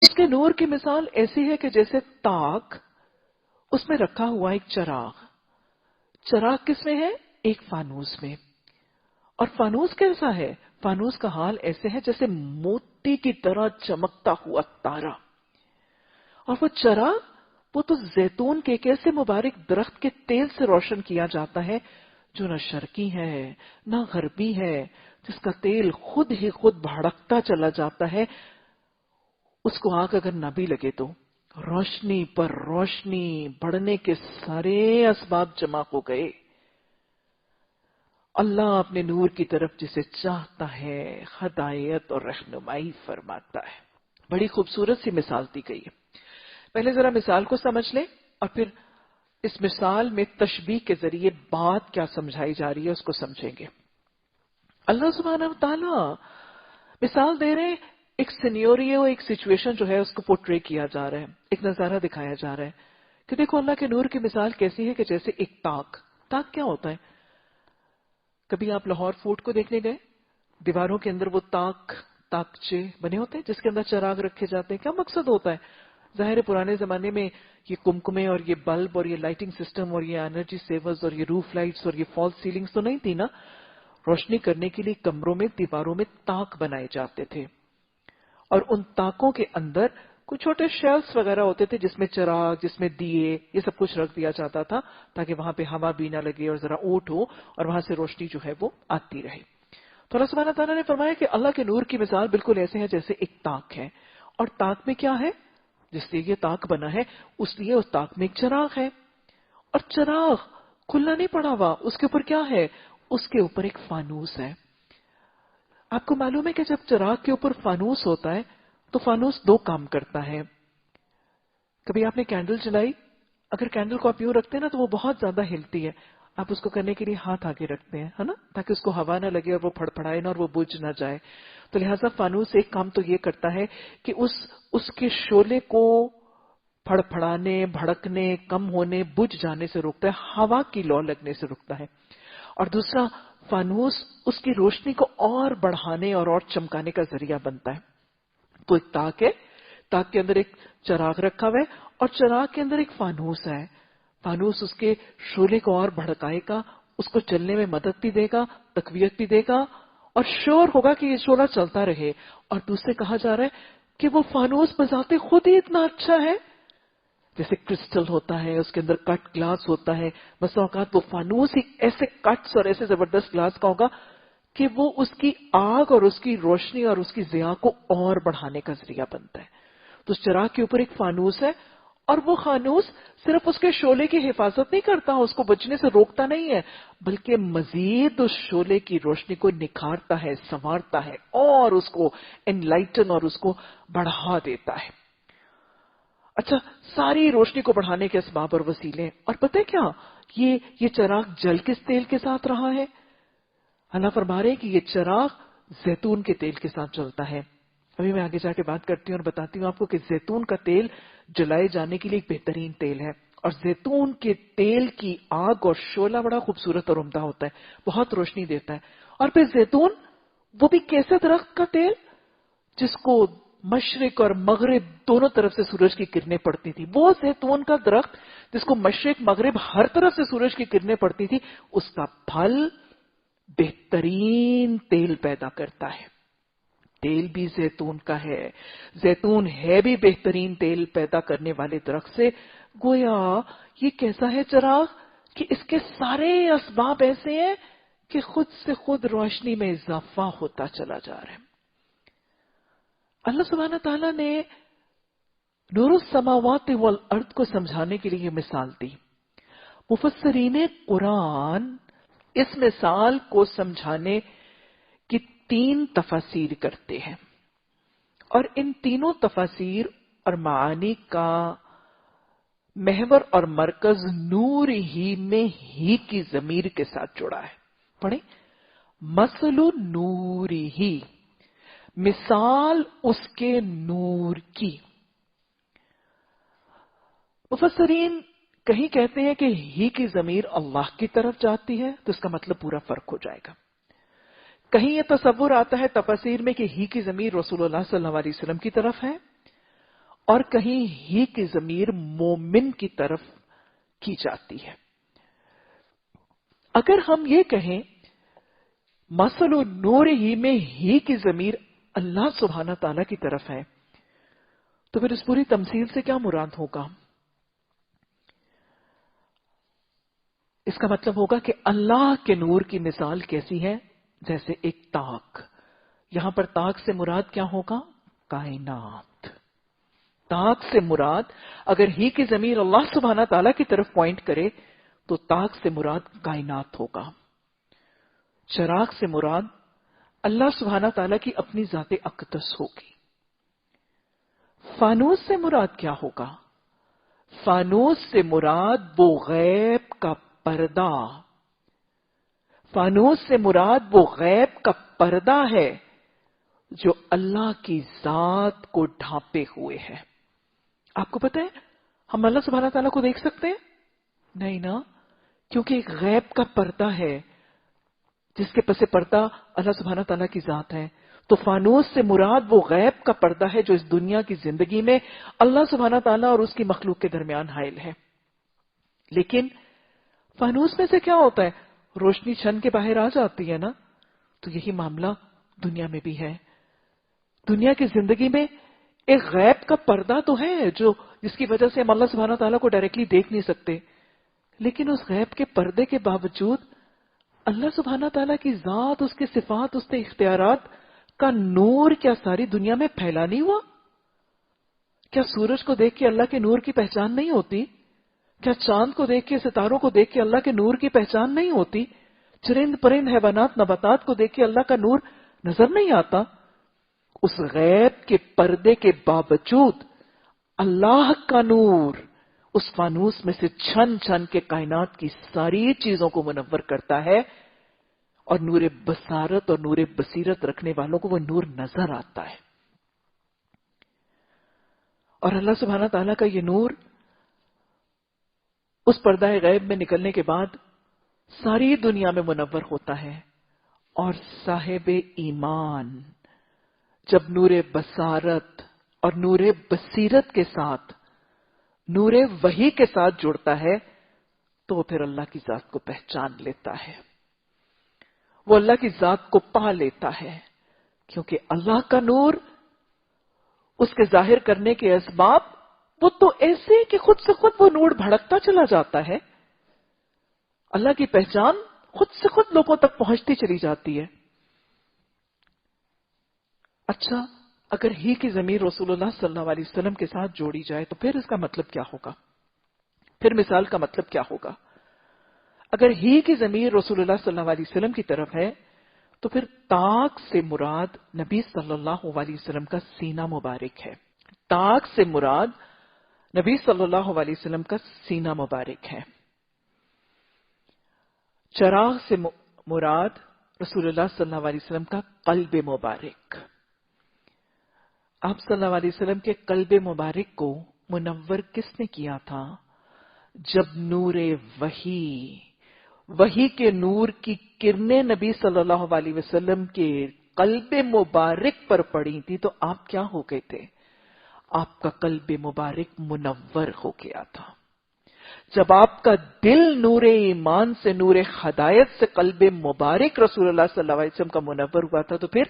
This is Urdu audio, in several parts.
اس کے نور کی مثال ایسی ہے کہ جیسے تاک، اس میں رکھا ہوا ایک چراغ. چراغ کس میں ہے؟ ایک فانوس میں. اور فانوس کیسا ہے؟ فانوس کا حال ایسے ہے جیسے موتی کی طرح چمکتا ہوا تارا. اور وہ چراغ، وہ تو زیتون کے ایک ایسے مبارک درخت کے تیل سے روشن کیا جاتا ہے جو نہ شرقی ہے نہ غربی ہے، جس کا تیل خود ہی خود بھڑکتا چلا جاتا ہے. اس کو آگ اگر نہ بھی لگے تو روشنی پر روشنی بڑھنے کے سارے اسباب جمع ہو گئے. اللہ اپنے نور کی طرف جسے چاہتا ہے ہدایت اور رہنمائی فرماتا ہے. بڑی خوبصورت سی مثال دی گئی ہے. پہلے ذرا مثال کو سمجھ لیں اور پھر اس مثال میں تشبیہ کے ذریعے بات کیا سمجھائی جا رہی ہے اس کو سمجھیں گے. اللہ سبحانہ و تعالی مثال دے رہے ہیں، ایک سینیوریو، ایک سچویشن جو ہے اس کو پورٹری کیا جا رہا ہے، ایک نظارہ دکھایا جا رہا ہے کہ دیکھو اللہ کے نور کی مثال کیسی ہے کہ جیسے ایک تاک. تاک کیا ہوتا ہے؟ کبھی آپ لاہور فورٹ کو دیکھنے گئے؟ دیواروں کے اندر وہ تاکچے بنے ہوتے ہیں جس کے اندر چراغ رکھے جاتے ہیں. کیا مقصد ہوتا ہے؟ ظاہر پرانے زمانے میں یہ کمکمے اور یہ بلب اور یہ لائٹنگ سسٹم اور یہ انرجی سیورز اور یہ روف لائٹس اور یہ فالس سیلنگز تو نہیں تھی نا. روشنی کرنے کے لیے کمروں میں دیواروں میں تاک بنائے جاتے تھے اور ان تاکوں کے اندر کچھ چھوٹے شیلفز وغیرہ ہوتے تھے جس میں چراغ، جس میں دیے، یہ سب کچھ رکھ دیا جاتا تھا تاکہ وہاں پہ ہوا بھی نہ لگے اور ذرا اوٹ ہو اور وہاں سے روشنی جو ہے وہ آتی رہے. تو اللہ سبحانہ تعالیٰ نے فرمایا کہ اللہ کے نور کی مثال بالکل ایسے ہے جیسے ایک تاک ہے. اور تاک میں کیا ہے؟ جس لیے یہ تاک بنا ہے اس لیے اس تاک میں ایک چراغ ہے. اور چراغ کھلا نہیں پڑا ہوا، اس کے اوپر کیا ہے؟ اس کے اوپر ایک فانوس ہے. آپ کو معلوم ہے کہ جب چراغ کے اوپر فانوس ہوتا ہے تو فانوس دو کام کرتا ہے. کبھی آپ نے کینڈل جلائی، اگر کینڈل کو آپ یوں رکھتے ہیں نا تو وہ بہت زیادہ ہلتی ہے. آپ اس کو کرنے کے لیے ہاتھ آگے رکھتے ہیں، ہے نا، تاکہ اس کو ہوا نہ لگے اور وہ پھڑ پھڑائے نہ اور وہ بجھ نہ جائے. تو لہٰذا فانوس ایک کام تو یہ کرتا ہے کہ اس کے شعلے کو پھڑ پھڑانے، بھڑکنے، کم ہونے، بجھ جانے سے روکتا ہے، ہوا کی لو لگنے سے روکتا ہے. اور دوسرا، فانوس اس کی روشنی کو اور بڑھانے اور چمکانے کا ذریعہ بنتا ہے. تو ایک تاک ہے، تاک کے اندر ایک چراغ رکھا ہوا ہے اور چراغ کے اندر ایک فانوس ہے. فانوس اس کے شعلے کو اور بھڑکائے گا، اس کو چلنے میں مدد بھی دے گا، تقویت بھی دے گا اور شور ہوگا کہ یہ شعلہ چلتا رہے. اور دوسرے کہا جا رہا ہے کہ وہ فانوس بذات خود ہی اتنا اچھا ہے، جیسے کرسٹل ہوتا ہے اس کے اندر کٹ گلاس ہوتا ہے، بس اوقات وہ فانوس ہی ایسے کٹس اور ایسے زبردست گلاس کا ہوگا کہ وہ اس کی آگ اور اس کی روشنی اور اس کی ضیاء کو اور بڑھانے کا ذریعہ بنتا ہے. تو اس چراغ کے اوپر ایک فانوس ہے اور وہ فانوس صرف اس کے شعلے کی حفاظت نہیں کرتا، اس کو بجنے سے روکتا نہیں ہے، بلکہ مزید اس شعلے کی روشنی کو نکھارتا ہے، سنوارتا ہے اور اس کو انلائٹن اور اس کو بڑھا دیتا ہے. اچھا، ساری روشنی کو بڑھانے کے اسباب اور وسیلے. اور پتہ ہے کیا، یہ چراغ جل کس تیل کے ساتھ رہا ہے؟ اللہ فرما رہے ہیں کہ یہ چراغ زیتون کے تیل کے ساتھ جلتا ہے. ابھی میں آگے جا کے بات کرتی ہوں اور بتاتی ہوں آپ کو کہ زیتون کا تیل جلائے جانے کے لیے ایک بہترین تیل ہے. اور زیتون کے تیل کی آگ اور شعلہ بڑا خوبصورت اور عمدہ ہوتا ہے، بہت روشنی دیتا ہے. اور پھر زیتون، وہ بھی کیسے درخت کا تیل جس کو مشرق اور مغرب دونوں طرف سے سورج کی کرنیں پڑتی تھی. وہ زیتون کا درخت جس کو مشرق مغرب ہر طرف سے سورج کی کرنیں پڑتی تھی، اس کا پھل بہترین تیل پیدا کرتا ہے. تیل بھی زیتون کا ہے، زیتون ہے بھی بہترین تیل پیدا کرنے والے درخت سے. گویا یہ کیسا ہے چراغ کہ اس کے سارے اسباب ایسے ہیں کہ خود سے خود روشنی میں اضافہ ہوتا چلا جا رہا ہے. اللہ سبحانہ تعالیٰ نے نور السماوات والارض کو سمجھانے کے لیے یہ مثال دی. مفسرین قرآن اس مثال کو سمجھانے کی 3 تفاسیر کرتے ہیں اور ان تینوں تفاسیر اور معانی کا محور اور مرکز نور ہی میں ہی کی ضمیر کے ساتھ جڑا ہے. پڑھیں، مثل نور ہی، مثال اس کے نور کی. مفسرین کہیں کہتے ہیں کہ ہی کی ضمیر اللہ کی طرف جاتی ہے تو اس کا مطلب پورا فرق ہو جائے گا. کہیں یہ تصور آتا ہے تفاسیر میں کہ ہی کی ضمیر رسول اللہ صلی اللہ علیہ وسلم کی طرف ہے، اور کہیں ہی کی ضمیر مومن کی طرف کی جاتی ہے. اگر ہم یہ کہیں مثل نور ہی میں ہی کی ضمیر اللہ سبحانہ تعالی کی طرف ہے تو پھر اس پوری تمثیل سے کیا مراد ہوگا؟ اس کا مطلب ہوگا کہ اللہ کے نور کی مثال کیسی ہے؟ جیسے ایک تاک. یہاں پر تاک سے مراد کیا ہوگا؟ کائنات. تاک سے مراد اگر ہی کی ضمیر اللہ سبحانہ تعالیٰ کی طرف پوائنٹ کرے تو تاک سے مراد کائنات ہوگا. چراغ سے مراد اللہ سبحانہ تعالیٰ کی اپنی ذات اقدس ہوگی. فانوس سے مراد کیا ہوگا؟ فانوس سے مراد وہ غیب کا پردہ. فانوس سے مراد وہ غیب کا پردہ ہے جو اللہ کی ذات کو ڈھانپے ہوئے ہے. آپ کو پتہ ہے ہم اللہ سبحانہ تعالیٰ کو دیکھ سکتے ہیں؟ نہیں نا، کیونکہ ایک غیب کا پردہ ہے جس کے پس پردہ اللہ سبحانہ تعالیٰ کی ذات ہے. تو فانوس سے مراد وہ غیب کا پردہ ہے جو اس دنیا کی زندگی میں اللہ سبحانہ تعالیٰ اور اس کی مخلوق کے درمیان حائل ہے. لیکن فانوس میں سے کیا ہوتا ہے؟ روشنی چھن کے باہر آ جاتی ہے نا. تو یہی معاملہ دنیا میں بھی ہے. دنیا کی زندگی میں ایک غیب کا پردہ تو ہے جس کی وجہ سے ہم اللہ سبحانہ تعالیٰ کو ڈائریکٹلی دیکھ نہیں سکتے. لیکن اس غیب کے پردے کے باوجود اللہ سبحانہ تعالیٰ کی ذات، اس کے صفات، اس کے اختیارات کا نور کیا ساری دنیا میں پھیلا نہیں ہوا؟ کیا سورج کو دیکھ کے اللہ کے نور کی پہچان نہیں ہوتی؟ کیا چاند کو دیکھ کے، ستاروں کو دیکھ کے اللہ کے نور کی پہچان نہیں ہوتی؟ چرند پرند حیوانات نباتات کو دیکھ کے اللہ کا نور نظر نہیں آتا؟ اس غیب کے پردے کے باوجود اللہ کا نور اس فانوس میں سے چھن چھن کے کائنات کی ساری چیزوں کو منور کرتا ہے، اور نور بصارت اور نور بصیرت رکھنے والوں کو وہ نور نظر آتا ہے. اور اللہ سبحانہ تعالیٰ کا یہ نور اس پردہ غیب میں نکلنے کے بعد ساری دنیا میں منور ہوتا ہے. اور صاحب ایمان جب نور بصارت اور نور بصیرت کے ساتھ نور وحی کے ساتھ جڑتا ہے تو وہ پھر اللہ کی ذات کو پہچان لیتا ہے، وہ اللہ کی ذات کو پا لیتا ہے. کیونکہ اللہ کا نور، اس کے ظاہر کرنے کے اسباب وہ تو ایسے کہ خود سے خود وہ نور بھڑکتا چلا جاتا ہے. اللہ کی پہچان خود سے خود لوگوں تک پہنچتی چلی جاتی ہے. اچھا، اگر ہی کی ضمیر رسول اللہ صلی اللہ علیہ وسلم کے ساتھ جوڑی جائے تو پھر اس کا مطلب کیا ہوگا؟ پھر مثال کا مطلب کیا ہوگا؟ اگر ہی کی ضمیر رسول اللہ صلی اللہ علیہ وسلم کی طرف ہے تو پھر تاک سے مراد نبی صلی اللہ علیہ وسلم کا سینہ مبارک ہے. تاک سے مراد نبی صلی اللہ علیہ وسلم کا سینہ مبارک ہے. چراغ سے مراد رسول اللہ صلی اللہ علیہ وسلم کا قلب مبارک. آپ صلی اللہ علیہ وسلم کے قلب مبارک کو منور کس نے کیا تھا؟ جب نور وحی کے نور کی کرنیں نبی صلی اللہ علیہ وسلم کے قلب مبارک پر پڑی تھی تو آپ کیا ہو گئے تھے؟ آپ کا قلب مبارک منور ہو گیا تھا. جب آپ کا دل نور ایمان سے، نور ہدایت سے قلب مبارک رسول اللہ صلی اللہ علیہ وسلم کا منور ہوا تھا تو پھر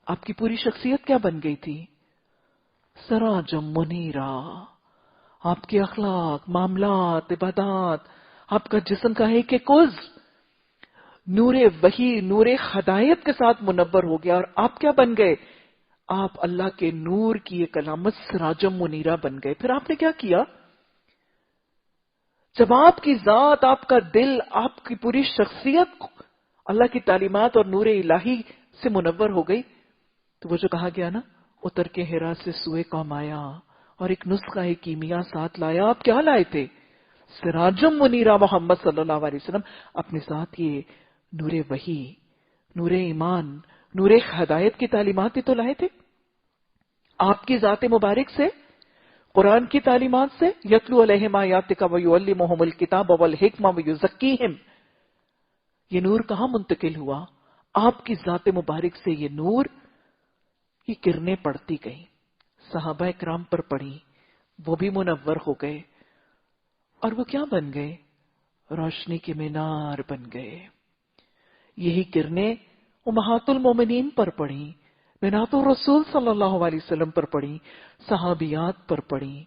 آپ کی پوری شخصیت کیا بن گئی تھی؟ سراجم منیرا. آپ کے اخلاق، معاملات، عبادات، آپ کا جسم کا ہے کہ کز نور وحی، نور ہدایت کے ساتھ منور ہو گیا. اور آپ کیا بن گئے؟ آپ اللہ کے نور کی ایک علامت سراجم منیرا بن گئے. پھر آپ نے کیا کیا؟ جب آپ کی ذات، آپ کا دل، آپ کی پوری شخصیت اللہ کی تعلیمات اور نور الہی سے منور ہو گئی تو وہ جو کہا گیا نا، اتر کے ہرا سے سوئے قوم آیا اور ایک نسخہ کیمیا ساتھ لایا. آپ کیا لائے تھے؟ سراجم منیرا محمد صلی اللہ علیہ وسلم. اپنے ساتھ یہ نور وحی، نور ایمان، نور ہدایت کی تعلیمات ہی تو لائے تھے. آپ کی ذات مبارک سے، قرآن کی تعلیمات سے، یتلو علیہم آیاتک ویعلمہم الکتاب والحکمہ ویزکیہم. یہ نور کہاں منتقل ہوا؟ آپ کی ذات مبارک سے یہ نور، یہ کرنیں پڑتی گئیں. صحابہ اکرام پر پڑی، وہ بھی منور ہو گئے، اور وہ کیا بن گئے؟ روشنی کے مینار بن گئے۔ یہی کرنیں امہات المومنین پر پڑی، بنات الرسول صلی اللہ علیہ وسلم پر پڑی، صحابیات پر پڑی۔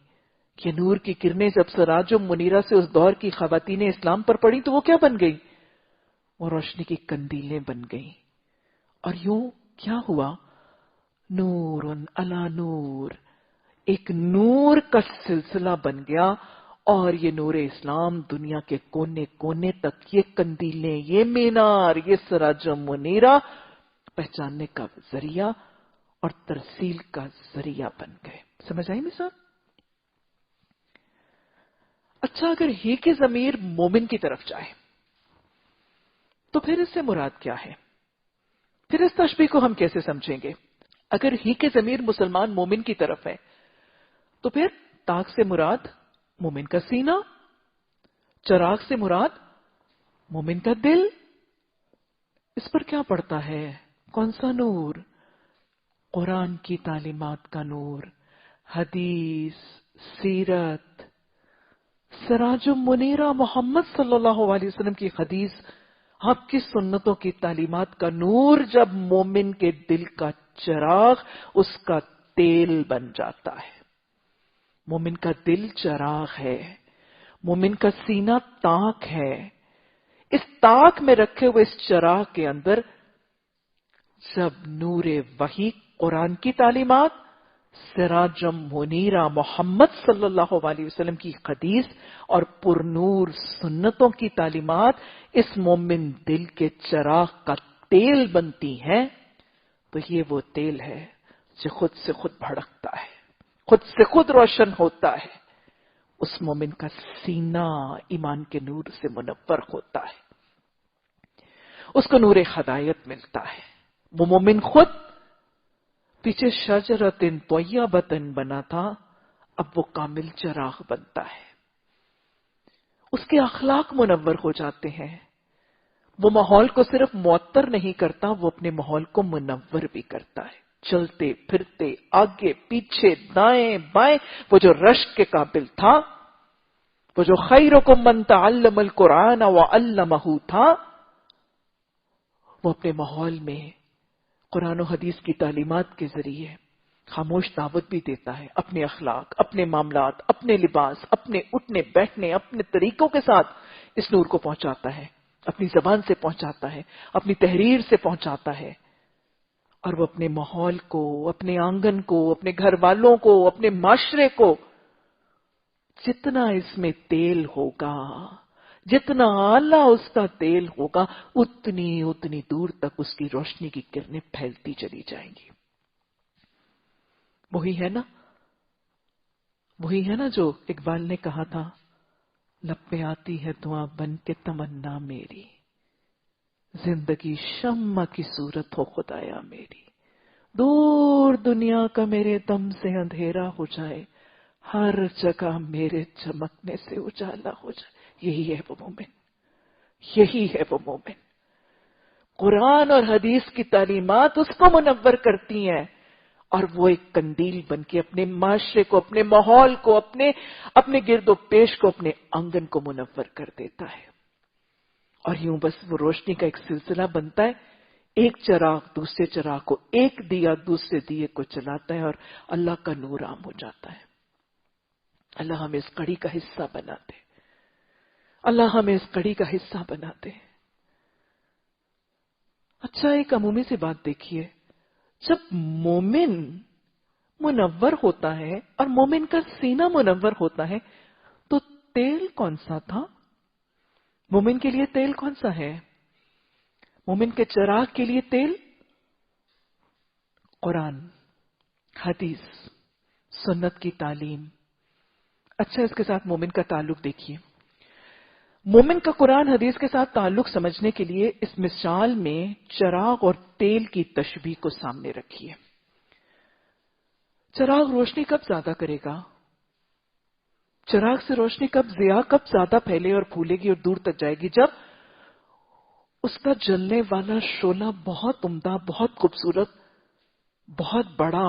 یہ نور کی کرنیں جب سراج منیرہ سے اس دور کی خواتین اسلام پر پڑی تو وہ کیا بن گئی؟ وہ روشنی کی قندیلیں بن گئی۔ اور یوں کیا ہوا؟ نور علی نور، ایک نور کا سلسلہ بن گیا، اور یہ نور اسلام دنیا کے کونے کونے تک یہ قندیلیں، یہ مینار، یہ سراج منیرہ پہچاننے کا ذریعہ اور ترسیل کا ذریعہ بن گئے۔ سمجھ آئی مثال؟ اچھا، اگر ہی کی ضمیر مومن کی طرف جائے تو پھر اس سے مراد کیا ہے؟ پھر اس تشبیہ کو ہم کیسے سمجھیں گے؟ اگر ہی کے ضمیر مسلمان مومن کی طرف ہے تو پھر طاق سے مراد مومن کا سینہ، چراغ سے مراد مومن کا دل۔ اس پر کیا پڑتا ہے؟ کون سا نور؟ قرآن کی تعلیمات کا نور، حدیث، سیرت، سراج منیرہ محمد صلی اللہ علیہ وسلم کی حدیث، آپ کی سنتوں کی تعلیمات کا نور جب مومن کے دل کا چراغ، اس کا تیل بن جاتا ہے۔ مومن کا دل چراغ ہے، مومن کا سینہ طاق ہے۔ اس طاق میں رکھے ہوئے اس چراغ کے اندر جب نور وحی قرآن کی تعلیمات، سراج منیرہ محمد صلی اللہ علیہ وسلم کی حدیث اور پر نور سنتوں کی تعلیمات اس مومن دل کے چراغ کا تیل بنتی ہیں، تو یہ وہ تیل ہے جو خود سے خود بھڑکتا ہے، خود سے خود روشن ہوتا ہے۔ اس مومن کا سینہ ایمان کے نور سے منور ہوتا ہے، اس کو نور ہدایت ملتا ہے۔ وہ مومن خود پیچھے شجرۃ طیبۃ بنا تھا، اب وہ کامل چراغ بنتا ہے۔ اس کے اخلاق منور ہو جاتے ہیں، وہ ماحول کو صرف معطر نہیں کرتا، وہ اپنے ماحول کو منور بھی کرتا ہے۔ چلتے پھرتے، آگے پیچھے، دائیں بائیں، وہ جو رشک کے قابل تھا، وہ جو خیرکم من تعلم القرآن وعلمہ تھا، وہ اپنے ماحول میں قرآن و حدیث کی تعلیمات کے ذریعے خاموش دعوت بھی دیتا ہے، اپنے اخلاق، اپنے معاملات، اپنے لباس، اپنے اٹھنے بیٹھنے، اپنے طریقوں کے ساتھ اس نور کو پہنچاتا ہے، اپنی زبان سے پہنچاتا ہے، اپنی تحریر سے پہنچاتا ہے، اور وہ اپنے ماحول کو، اپنے آنگن کو، اپنے گھر والوں کو، اپنے معاشرے کو، جتنا اس میں تیل ہوگا، جتنا اعلیٰ اس کا تیل ہوگا، اتنی دور تک اس کی روشنی کی کرنیں پھیلتی چلی جائیں گی۔ وہی ہے نا جو اقبال نے کہا تھا، لب پہ آتی ہے دعا بن کے تمنا میری، زندگی شمع کی صورت ہو خدایا میری، دور دنیا کا میرے دم سے اندھیرا ہو جائے، ہر جگہ میرے چمکنے سے اجالا ہو جائے۔ یہی ہے وہ مومن، یہی ہے وہ مومن۔ قرآن اور حدیث کی تعلیمات اس کو منور کرتی ہیں، اور وہ ایک قندیل بن کے اپنے معاشرے کو، اپنے ماحول کو، اپنے گرد و پیش کو، اپنے آنگن کو منور کر دیتا ہے۔ اور یوں بس وہ روشنی کا ایک سلسلہ بنتا ہے، ایک چراغ دوسرے چراغ کو، ایک دیا دوسرے دیے کو چلاتا ہے، اور اللہ کا نور عام ہو جاتا ہے۔ اللہ ہمیں اس کڑی کا حصہ بنا دے، اللہ ہمیں اس کڑی کا حصہ بنا دے۔ اچھا، ایک عمومی سی بات دیکھیے، جب مومن منور ہوتا ہے اور مومن کا سینہ منور ہوتا ہے تو تیل کون سا تھا؟ مومن کے لیے تیل کون سا ہے؟ مومن کے چراغ کے لیے تیل قرآن، حدیث، سنت کی تعلیم۔ اچھا، اس کے ساتھ مومن کا تعلق دیکھیے۔ مومن کا قرآن حدیث کے ساتھ تعلق سمجھنے کے لیے اس مثال میں چراغ اور تیل کی تشبیہ کو سامنے رکھیے۔ چراغ روشنی کب زیادہ کرے گا؟ چراغ سے روشنی ضیاء کب زیادہ پھیلے اور پھولے گی اور دور تک جائے گی؟ جب اس کا جلنے والا شعلہ بہت عمدہ، بہت خوبصورت، بہت بڑا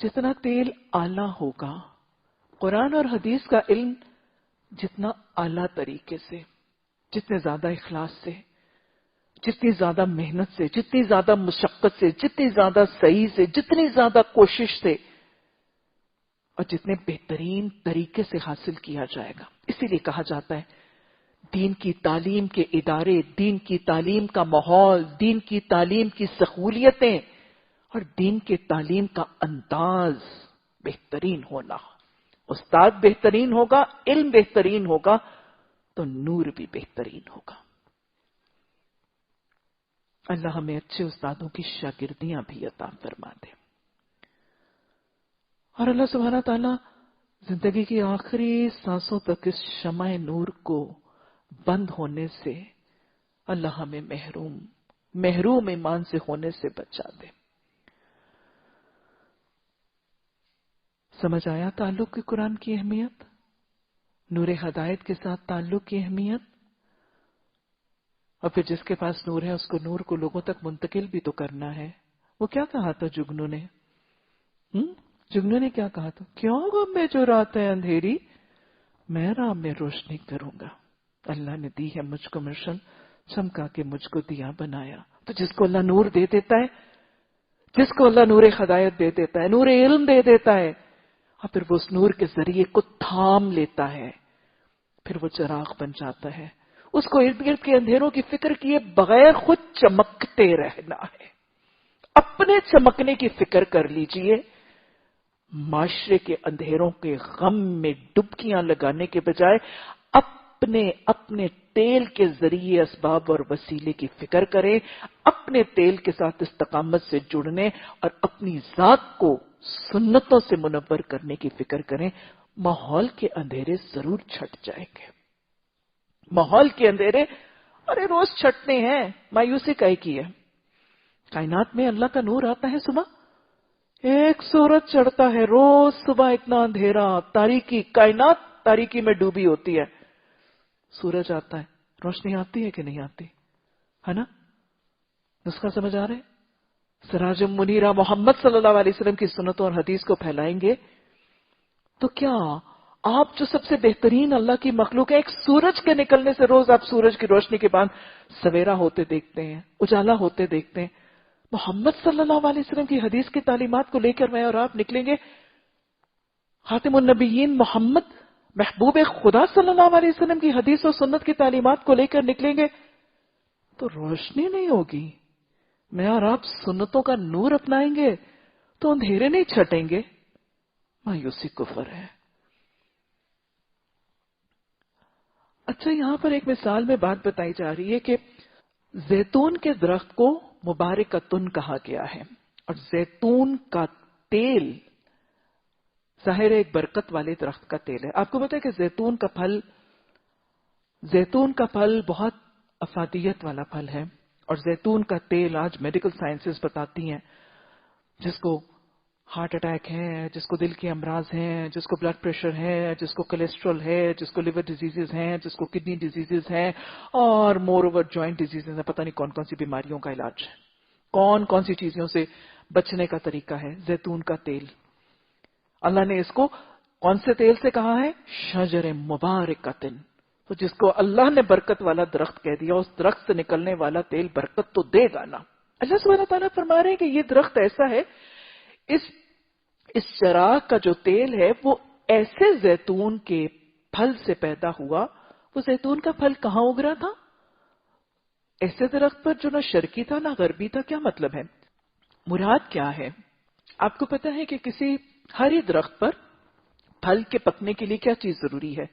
جتنا تیل اعلیٰ ہوگا، قرآن اور حدیث کا علم جتنا اعلیٰ طریقے سے، جتنے زیادہ اخلاص سے، جتنی زیادہ محنت سے، جتنی زیادہ مشقت سے، جتنی زیادہ صحیح سے، جتنی زیادہ کوشش سے، اور جتنے بہترین طریقے سے حاصل کیا جائے گا. اسی لیے کہا جاتا ہے دین کی تعلیم کے ادارے، دین کی تعلیم کا ماحول، دین کی تعلیم کی سہولیتیں اور دین کے تعلیم کا انداز بہترین ہونا. استاد بہترین ہوگا، علم بہترین ہوگا تو نور بھی بہترین ہوگا. اللہ ہمیں اچھے استادوں کی شاگردیاں بھی عطا فرما دے. اور اللہ سبحانہ تعالیٰ زندگی کی آخری سانسوں تک اس شمع نور کو بند ہونے سے اللہ ہمیں محروم ایمان سے ہونے سے بچا دے. سمجھ آیا تعلق کی قرآن کی اہمیت، نور ہدایت کے ساتھ تعلق کی اہمیت؟ اور پھر جس کے پاس نور ہے اس کو نور کو لوگوں تک منتقل بھی تو کرنا ہے. وہ کیا کہا تھا جگنو نے؟ جگنو نے کیا کہا تھا؟ کیوں غم میں جو رات ہے اندھیری، میں راہ میں روشنی کروں گا. اللہ نے دی ہے مجھ کو مرشد، چمکا کے مجھ کو دیا بنایا. تو جس کو اللہ نور دے دیتا ہے، جس کو اللہ نور ہدایت دے دیتا ہے، نور علم دے دیتا ہے، اور پھر وہ اس نور کے ذریعے کو تھام لیتا ہے، پھر وہ چراغ بن جاتا ہے. اس کو ارد گرد کے اندھیروں کی فکر کیے بغیر خود چمکتے رہنا ہے. اپنے چمکنے کی فکر کر لیجئے، معاشرے کے اندھیروں کے غم میں ڈبکیاں لگانے کے بجائے اپنے تیل کے ذریعے اسباب اور وسیلے کی فکر کریں، اپنے تیل کے ساتھ استقامت سے جڑنے اور اپنی ذات کو سنتوں سے منور کرنے کی فکر کریں. ماحول کے اندھیرے ضرور چھٹ جائیں گے. ماحول کے اندھیرے ارے روز چھٹنے ہیں، مایوسی کائی کی ہے. کائنات میں اللہ کا نور آتا ہے صبح، ایک سورج چڑھتا ہے روز صبح، اتنا اندھیرا، تاریکی، کائنات تاریکی میں ڈوبی ہوتی ہے. سورج آتا ہے، روشنی آتی ہے کہ نہیں آتی ہے نا؟ نسخہ سمجھ آ رہے؟ سراج منیرہ محمد صلی اللہ علیہ وسلم کی سنتوں اور حدیث کو پھیلائیں گے تو کیا آپ جو سب سے بہترین اللہ کی مخلوق ہے، ایک سورج کے نکلنے سے روز آپ سورج کی روشنی کے بعد سویرا ہوتے دیکھتے ہیں، اجالا ہوتے دیکھتے ہیں. محمد صلی اللہ علیہ وسلم کی حدیث کی تعلیمات کو لے کر میں اور آپ نکلیں گے، خاتم النبیین محمد محبوب خدا صلی اللہ علیہ وسلم کی حدیث و سنت کی تعلیمات کو لے کر نکلیں گے تو روشنی نہیں ہوگی. میں اور آپ سنتوں کا نور اپنائیں گے تو اندھیرے نہیں چھٹیں گے. مایوسی کفر ہے. اچھا، یہاں پر ایک مثال میں بات بتائی جا رہی ہے کہ زیتون کے درخت کو مبارکتن کہا گیا ہے، اور زیتون کا تیل ظاہر ایک برکت والے درخت کا تیل ہے. آپ کو پتا ہے کہ زیتون کا پھل بہت افادیت والا پھل ہے، اور زیتون کا تیل آج میڈیکل سائنسز بتاتی ہیں جس کو ہارٹ اٹیک ہے، جس کو دل کے امراض ہیں، جس کو بلڈ پریشر ہے، جس کو کولیسٹرول ہے، جس کو لیور ڈیزیزز ہیں، جس کو کڈنی ڈیزیزز ہیں، اور مور اوور جوائنٹ ڈیزیزز ہیں. پتہ نہیں کون کون سی بیماریوں کا علاج ہے، کون کون سی چیزوں سے بچنے کا طریقہ ہے. زیتون کا تیل، اللہ نے اس کو کون سے تیل سے کہا ہے؟ شجر مبارکتن. تو جس کو اللہ نے برکت والا درخت کہہ دیا، اس درخت سے نکلنے والا تیل برکت تو دے گا نا. اللہ سبحانہ تعالیٰ فرما رہے ہیں کہ یہ درخت ایسا ہے، اس چراغ کا جو تیل ہے وہ ایسے زیتون کے پھل سے پیدا ہوا. وہ زیتون کا پھل کہاں اگ رہا تھا؟ ایسے درخت پر جو نہ شرقی تھا نہ غربی تھا. کیا مطلب ہے؟ مراد کیا ہے؟ آپ کو پتا ہے کہ کسی ہر درخت پر پھل کے پکنے کے لیے کیا چیز ضروری ہے؟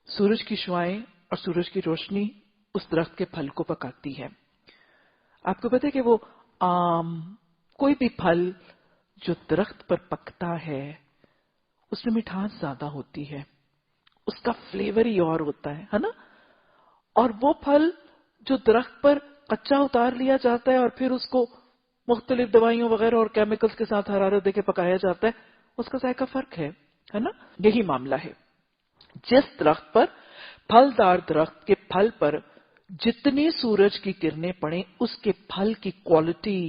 سورج کی شعاعیں اور سورج کی روشنی اس درخت کے پھل کو پکاتی ہے. آپ کو پتا ہے کہ وہ آم، کوئی بھی پھل جو درخت پر پکتا ہے اس میں مٹھاس زیادہ ہوتی ہے، اس کا فلیور ہی اور ہوتا ہے نا. اور وہ پھل جو درخت پر کچا اتار لیا جاتا ہے اور پھر اس کو مختلف دوائیوں وغیرہ اور کیمیکلز کے ساتھ حرارت دے کے پکایا جاتا ہے، اس کا ذائقہ فرق ہے نا. یہی معاملہ ہے. جس درخت پر، پھلدار درخت کے پھل پر جتنی سورج کی کرنیں پڑیں، اس کے پھل کی کوالٹی،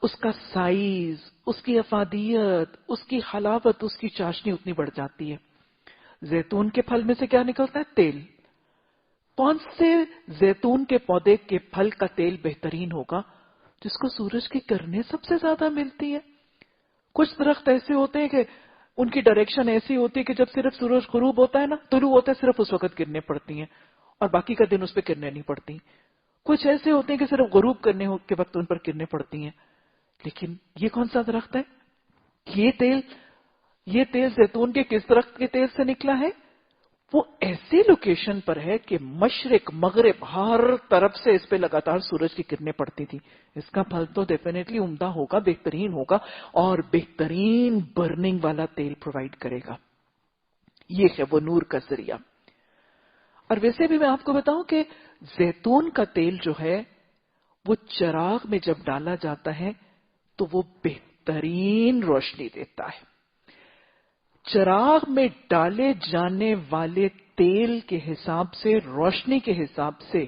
اس کا سائز، اس کی افادیت، اس کی حلاوت، اس کی چاشنی اتنی بڑھ جاتی ہے۔ زیتون کے پھل میں سے کیا نکلتا ہے؟ تیل۔ کون سے زیتون کے پودے کے پھل کا تیل بہترین ہوگا؟ جس کو سورج کی کرنیں سب سے زیادہ ملتی ہے۔ کچھ درخت ایسے ہوتے ہیں کہ ان کی ڈائریکشن ایسی ہوتی ہے کہ جب صرف سورج غروب ہوتا ہے نا، طلوع ہوتا ہے، صرف اس وقت کرنیں پڑتی ہیں اور باقی کا دن اس پہ کرنیں نہیں پڑتی۔ کچھ ایسے ہوتے ہیں کہ صرف غروب کرنے کے وقت ان پر کرنیں پڑتی ہیں۔ لیکن یہ کون سا درخت ہے؟ یہ تیل زیتون کے کس درخت کے تیل سے نکلا ہے؟ وہ ایسی لوکیشن پر ہے کہ مشرق مغرب ہر طرف سے اس پہ لگاتار سورج کی کرنیں پڑتی تھی۔ اس کا پھل تو ڈیفینیٹلی عمدہ ہوگا، بہترین ہوگا اور بہترین برننگ والا تیل پرووائڈ کرے گا۔ یہ ہے وہ نور کا ذریعہ۔ اور ویسے بھی میں آپ کو بتاؤں کہ زیتون کا تیل جو ہے وہ چراغ میں جب ڈالا جاتا ہے تو وہ بہترین روشنی دیتا ہے۔ چراغ میں ڈالے جانے والے تیل کے حساب سے، روشنی کے حساب سے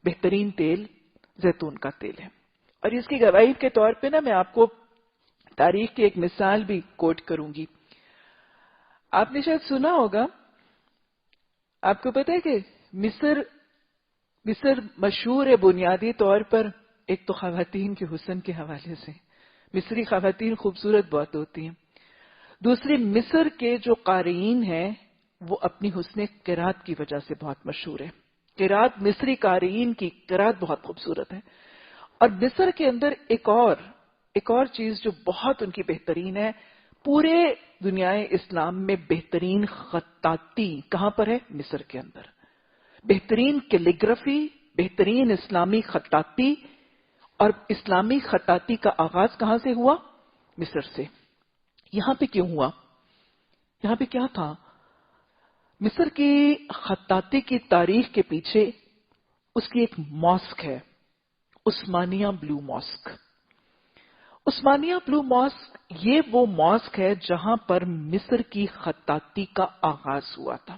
بہترین تیل زیتون کا تیل ہے۔ اور اس کی گواہی کے طور پہ نا میں آپ کو تاریخ کی ایک مثال بھی کوٹ کروں گی۔ آپ نے شاید سنا ہوگا، آپ کو پتہ ہے کہ مصر مشہور ہے بنیادی طور پر، ایک تو خواتین کے حسن کے حوالے سے، مصری خواتین خوبصورت بہت ہوتی ہیں۔ دوسری، مصر کے جو قارئین ہیں وہ اپنی حسن قرات کی وجہ سے بہت مشہور ہے۔ قرات، مصری قارئین کی قرات بہت خوبصورت ہے۔ اور مصر کے اندر ایک اور چیز جو بہت ان کی بہترین ہے، پورے دنیا اسلام میں بہترین خطاطی کہاں پر ہے؟ مصر کے اندر۔ بہترین کیلیگرافی، بہترین اسلامی خطاطی، اور اسلامی خطاطی کا آغاز کہاں سے ہوا؟ مصر سے۔ یہاں پہ کیوں ہوا؟ یہاں پہ کیا تھا؟ مصر کی خطاطی کی تاریخ کے پیچھے اس کی ایک ماسک ہے، عثمانیہ بلو ماسک۔ عثمانیہ بلو ماسک یہ وہ ماسک ہے جہاں پر مصر کی خطاطی کا آغاز ہوا تھا۔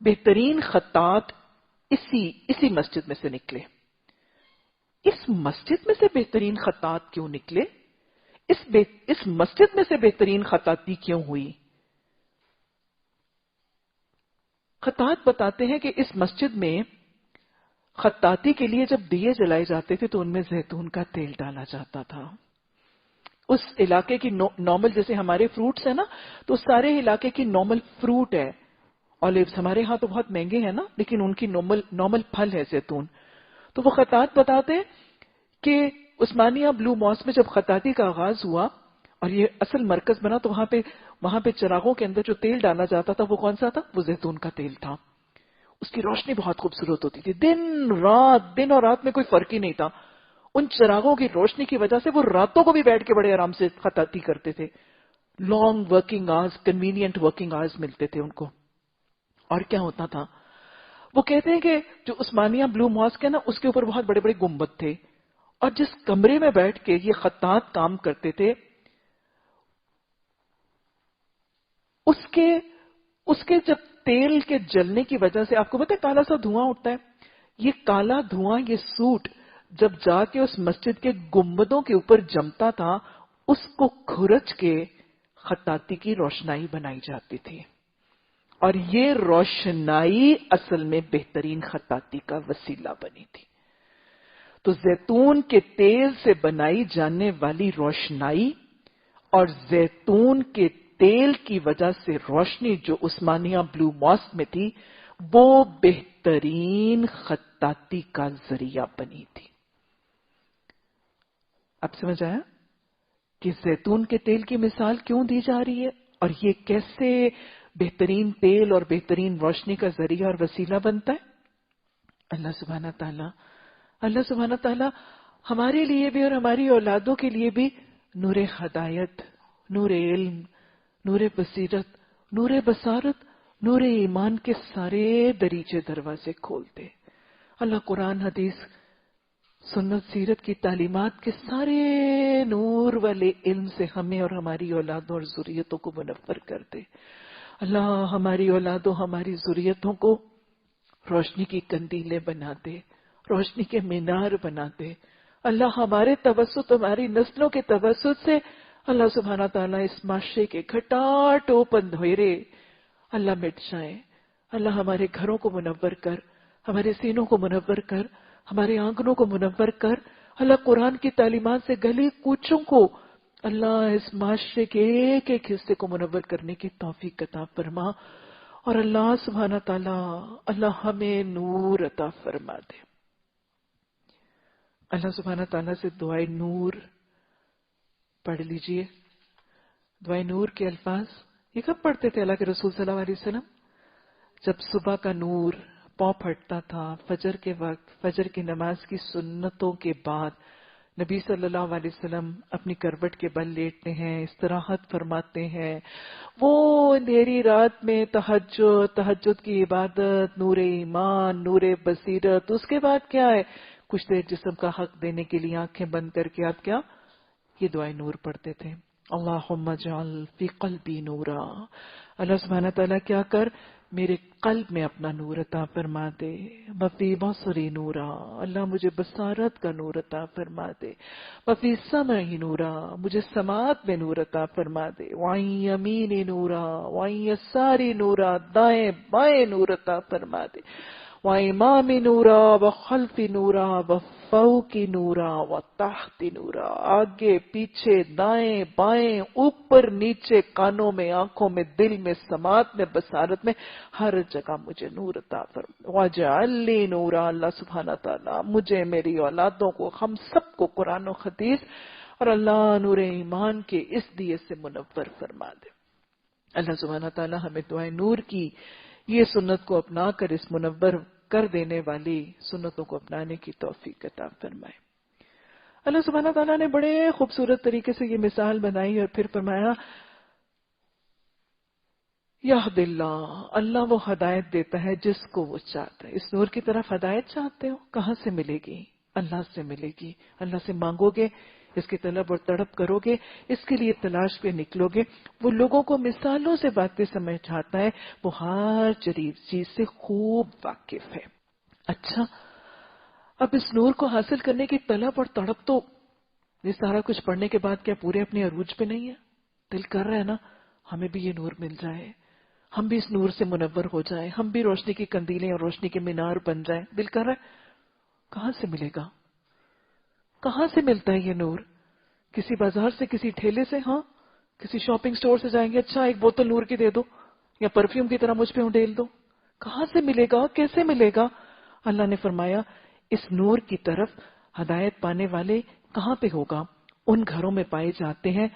بہترین خطاط اسی مسجد میں سے نکلے۔ اس مسجد میں سے بہترین خطاط کیوں نکلے؟ اس مسجد میں سے بہترین خطاطی کیوں ہوئی؟ خطاط بتاتے ہیں کہ اس مسجد میں خطاطی کے لیے جب دیے جلائے جاتے تھے تو ان میں زیتون کا تیل ڈالا جاتا تھا۔ اس علاقے کی نارمل، جیسے ہمارے فروٹس ہیں نا، تو سارے علاقے کی نارمل فروٹ ہے اولیوز، ہمارے ہاں تو بہت مہنگے ہیں نا، لیکن ان کی نارمل پھل ہے زیتون۔ تو وہ خطاط بتاتے ہیں کہ عثمانیہ بلو ماسک میں جب خطاطی کا آغاز ہوا اور یہ اصل مرکز بنا تو وہاں پہ چراغوں کے اندر جو تیل ڈالا جاتا تھا وہ کون سا تھا؟ وہ زیتون کا تیل تھا۔ اس کی روشنی بہت خوبصورت ہوتی تھی، دن اور رات میں کوئی فرق ہی نہیں تھا۔ ان چراغوں کی روشنی کی وجہ سے وہ راتوں کو بھی بیٹھ کے بڑے آرام سے خطاطی کرتے تھے۔ Long working hours, convenient working hours ملتے تھے ان کو۔ اور کیا ہوتا تھا؟ وہ کہتے ہیں کہ جو عثمانیہ بلو ماسک ہے نا، اس کے اوپر بہت بڑے بڑے گنبد تھے، اور جس کمرے میں بیٹھ کے یہ خطاط کام کرتے تھے اس کے جب تیل کے جلنے کی وجہ سے، آپ کو پتہ ہے کالا سا دھواں اٹھتا ہے، یہ کالا دھواں، یہ سوٹ جب جا کے اس مسجد کے گنبدوں کے اوپر جمتا تھا، اس کو کھرچ کے خطاطی کی روشنائی بنائی جاتی تھی، اور یہ روشنائی اصل میں بہترین خطاطی کا وسیلہ بنی تھی۔ تو زیتون کے تیل سے بنائی جانے والی روشنائی اور زیتون کے تیل کی وجہ سے روشنی جو عثمانیہ بلو ماسک میں تھی، وہ بہترین خطاطی کا ذریعہ بنی تھی۔ اب سمجھ آیا کہ زیتون کے تیل کی مثال کیوں دی جا رہی ہے اور یہ کیسے بہترین تیل اور بہترین روشنی کا ذریعہ اور وسیلہ بنتا ہے؟ اللہ سبحانہ تعالیٰ ہمارے لیے بھی اور ہماری اولادوں کے لیے بھی نور ہدایت، نور علم، نور بصیرت، نور بصارت، نور ایمان کے سارے دریچے دروازے کھولتے۔ اللہ قرآن، حدیث، سنت، سیرت کی تعلیمات کے سارے نور والے علم سے ہمیں اور ہماری اولادوں اور ذریتوں کو منور کر دے۔ اللہ ہماری اولادوں، ہماری ذریتوں کو روشنی کی قندیلیں بنا دے، روشنی کے مینار بنا دے، اللہ ہمارے توسط، ہماری نسلوں کے توسط سے اللہ سبحانہ تعالیٰ اس معاشرے کے گھٹاٹوپ اندھیرے اللہ مٹ جائیں. اللہ ہمارے گھروں کو منور کر، ہمارے سینوں کو منور کر، ہمارے آنگنوں کو منور کر. اللہ قرآن کی تعلیمات سے گلی کوچوں کو اللہ اس معاشرے کے ایک ایک حصے کو منور کرنے کی توفیق عطا فرما. اور اللہ سبحانہ تعالیٰ اللہ ہمیں نور عطا فرما دے. اللہ سبحانہ تعالیٰ سے دعائے نور پڑھ لیجئے. دعائے نور کے الفاظ یہ کب پڑھتے تھے اللہ کے رسول صلی اللہ علیہ وسلم؟ جب صبح کا نور پاؤں پھٹتا تھا، فجر کے وقت، فجر کی نماز کی سنتوں کے بعد نبی صلی اللہ علیہ وسلم اپنی کروٹ کے بل لیٹتے ہیں، استراحت فرماتے ہیں. وہ اندھیری رات میں تہجد کی عبادت، نور ایمان، نور بصیرت. اس کے بعد کیا ہے؟ کچھ دیر جسم کا حق دینے کے لیے آنکھیں بند کر کے آپ کیا یہ دعائیں نور پڑھتے تھے. اللہم اجعل فی قلبی نورا. اللہ سبحانہ تعالیٰ کیا کر میرے قلب میں اپنا نور عطا فرما دے. وفی بصری نورا، اللہ مجھے بصارت کا نور عطا فرما دے. وفی سمعی نورا، مجھے سماعت میں نور عطا فرما دے. وعن یمینی نورا، وعن یساری نورا، دائیں بائیں نور عطا فرما دے. وامام نورا، وخلف نورا، وفوق نورا، وتحت نورا، آگے پیچھے دائیں بائیں اوپر نیچے، کانوں میں، آنکھوں میں، دل میں، سماعت میں، بصارت میں، ہر جگہ مجھے نور عطا فرما. واجعل لی نورا، اللہ سبحانہ تعالیٰ مجھے، میری اولادوں کو، ہم سب کو قرآن و حدیث اور اللہ نور ایمان کے اس دیے سے منور فرما دے. اللہ سبحانہ تعالیٰ ہمیں دعائیں نور کی یہ سنت کو اپنا کر اس منور کر دینے والی سنتوں کو اپنانے کی توفیق عطا فرمائے. اللہ سبحانہ تعالیٰ نے بڑے خوبصورت طریقے سے یہ مثال بنائی اور پھر فرمایا یہد اللہ، اللہ وہ ہدایت دیتا ہے جس کو وہ چاہتا ہے. اس نور کی طرف ہدایت چاہتے ہو؟ کہاں سے ملے گی؟ اللہ سے ملے گی. اللہ سے مانگو گے، اس کی طلب اور تڑپ کرو گے، اس کے لیے تلاش پہ نکلو گے. وہ لوگوں کو مثالوں سے باتیں سمجھاتا ہے، وہ ہر چیز سے خوب واقف ہے. اچھا، اب اس نور کو حاصل کرنے کی طلب اور تڑپ تو یہ سارا کچھ پڑھنے کے بعد کیا پورے اپنے عروج پہ نہیں ہے؟ دل کر رہا ہے نا ہمیں بھی یہ نور مل جائے، ہم بھی اس نور سے منور ہو جائیں، ہم بھی روشنی کی کندیلیں اور روشنی کے مینار بن جائیں. دل کر رہا ہے. کہاں سے ملے گا؟ کہاں سے ملتا ہے یہ نور؟ کسی بازار سے، کسی ٹھیلے سے؟ ہاں، کسی شاپنگ سٹور سے جائیں گے، اچھا ایک بوتل نور کی دے دو یا پرفیوم کی طرح مجھ پہ ڈیل دو. کہاں سے ملے گا؟ کیسے ملے گا؟ اللہ نے فرمایا اس نور کی طرف ہدایت پانے والے کہاں پہ ہوگا؟ ان گھروں میں پائے جاتے ہیں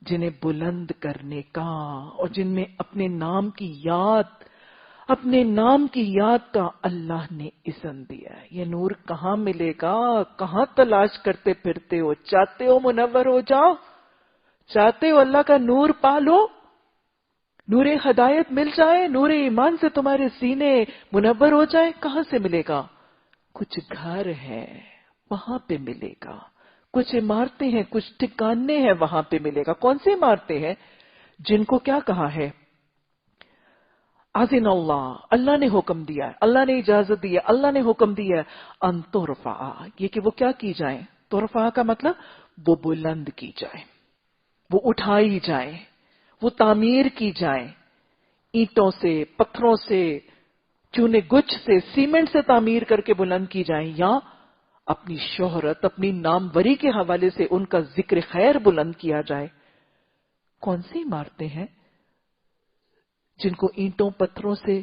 جنہیں بلند کرنے کا اور جن میں اپنے نام کی یاد کا اللہ نے اذن دیا ہے. یہ نور کہاں ملے گا؟ کہاں تلاش کرتے پھرتے ہو؟ چاہتے ہو منور ہو جاؤ؟ چاہتے ہو اللہ کا نور پالو، نور ہدایت مل جائے، نور ایمان سے تمہارے سینے منور ہو جائے؟ کہاں سے ملے گا؟ کچھ گھر ہے وہاں پہ ملے گا، کچھ عمارتیں ہیں، کچھ ٹھکانے ہیں وہاں پہ ملے گا. کون سی عمارتیں ہیں؟ جن کو کیا کہا ہے؟ اذن اللہ نے حکم دیا ہے، اللہ نے اجازت دی ہے، اللہ نے حکم دیا ہے ان ترفع، یہ کہ وہ کیا کی جائیں؟ ترفع کا مطلب وہ بلند کی جائیں، وہ اٹھائی جائیں، وہ تعمیر کی جائیں، اینٹوں سے، پتھروں سے، چونے گچھ سے، سیمنٹ سے تعمیر کر کے بلند کی جائیں، یا اپنی شہرت، اپنی ناموری کے حوالے سے ان کا ذکر خیر بلند کیا جائے. کون سی عمارتیں ہیں جن کو اینٹوں پتھروں سے،